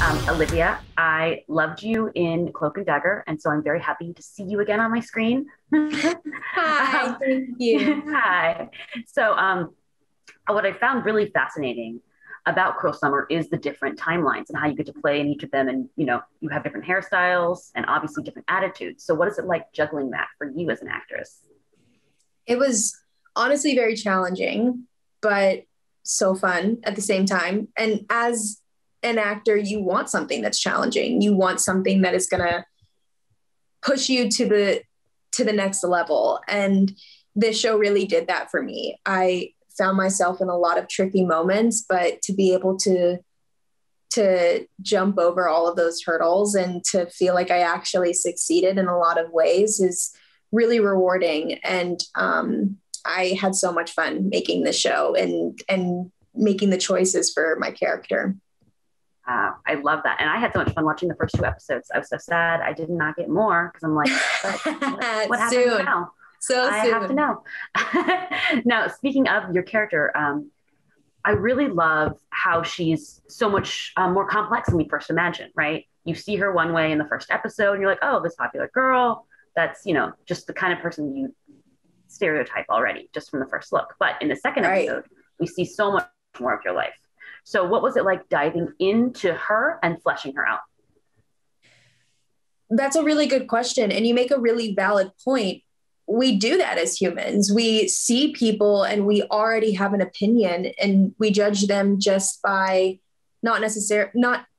Olivia, I loved you in Cloak and Dagger, and so I'm very happy to see you again on my screen. Hi, thank you. Hi. So, what I found really fascinating about Cruel Summer is the different timelines and how you get to play in each of them, and you have different hairstyles and obviously different attitudes. So, what is it like juggling that for you as an actress? It was honestly very challenging, but so fun at the same time. And as an actor, you want something that's challenging. You want something that is going to push you to the next level. And this show really did that for me. I found myself in a lot of tricky moments, but to be able to jump over all of those hurdles and to feel like I actually succeeded in a lot of ways is really rewarding. And I had so much fun making the show and making the choices for my character. I love that. And I had so much fun watching the first two episodes. I was so sad I did not get more because I'm like, what happens Soon. now? So I soon. have to know. Now, speaking of your character, I really love how she's so much more complex than we first imagined, right? You see her one way in the first episode, and you're like, oh, this popular girl, that's, just the kind of person you stereotype already just from the first look. But in the second Right. episode, we see so much more of your life. So what was it like diving into her and fleshing her out? That's a really good question. And you make a really valid point. We do that as humans. We see people and we already have an opinion and we judge them just by not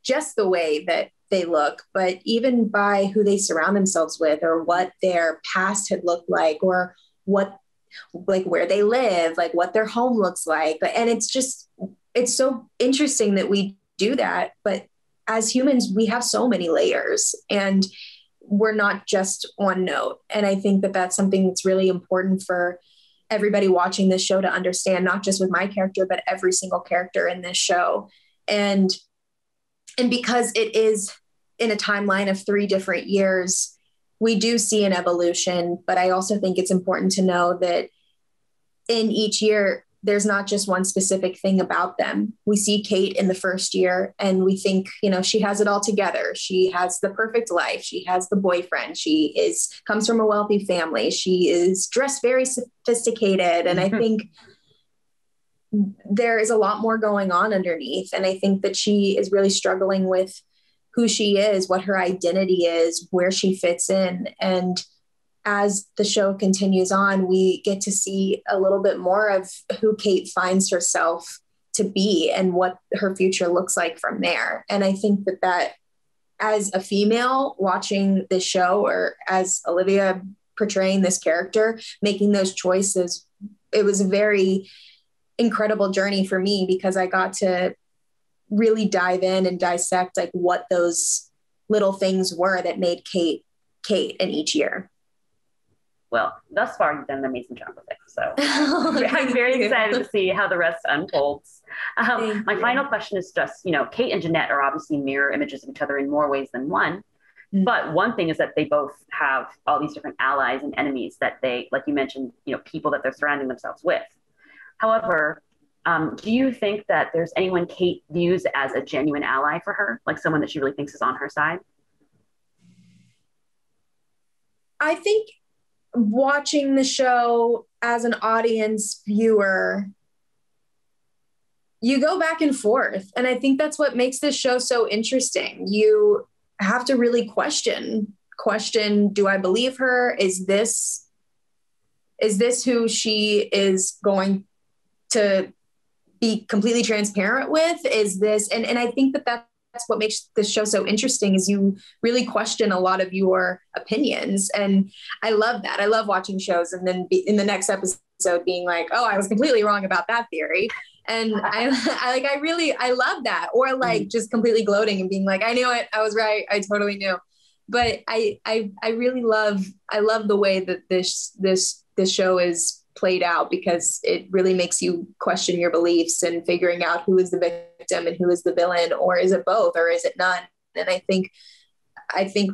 just the way that they look, but even by who they surround themselves with or what their past had looked like or what like where they live, like what their home looks like. And it's so interesting that we do that. But as humans, we have so many layers and we're not just one note. And I think that that's something that's really important for everybody watching this show to understand, not just with my character, but every single character in this show. And because it is in a timeline of 3 different years, we do see an evolution, but I also think it's important to know that in each year, there's not just one specific thing about them. We see Kate in the first year and we think, she has it all together. She has the perfect life. She has the boyfriend. Comes from a wealthy family. She is dressed very sophisticated. And I think there is a lot more going on underneath. And I think that she is really struggling with who she is, what her identity is, where she fits in. And as the show continues on, we get to see a little bit more of who Kate finds herself to be and what her future looks like from there. And I think that as a female watching this show or as Olivia portraying this character, making those choices, it was a very incredible journey for me because I got to really dive in and dissect like what those little things were that made Kate in each year. Well, thus far, you've done an amazing job with it. So I'm very excited to see how the rest unfolds. My final question is just, Kate and Jeanette are obviously mirror images of each other in more ways than one. Mm-hmm. But one thing is that they both have all these different allies and enemies that they, like you mentioned, people that they're surrounding themselves with. However, do you think that there's anyone Kate views as a genuine ally for her, like someone that she really thinks is on her side? I think watching the show as an audience viewer, you go back and forth. And I think that's what makes this show so interesting. You have to really question, do I believe her? Is this who she is going to be completely transparent with? Is this, and I think that's what makes this show so interesting is you really question a lot of your opinions. And I love that. I love watching shows and then in the next episode being like, oh, I was completely wrong about that theory. And I love that. Or like just completely gloating and being like, I knew it. I was right. I totally knew. But I really love the way that this show is played out because it really makes you question your beliefs and figuring out who is the victim and who is the villain, or is it both, or is it none? And I think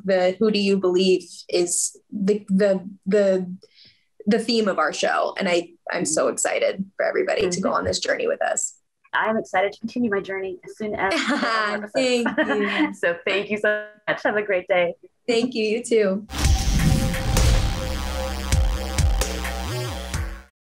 the who do you believe is the theme of our show. And I'm so excited for everybody to go on this journey with us. I'm excited to continue my journey as soon as Thank you. So thank you so much. Have a great day. Thank you. You too.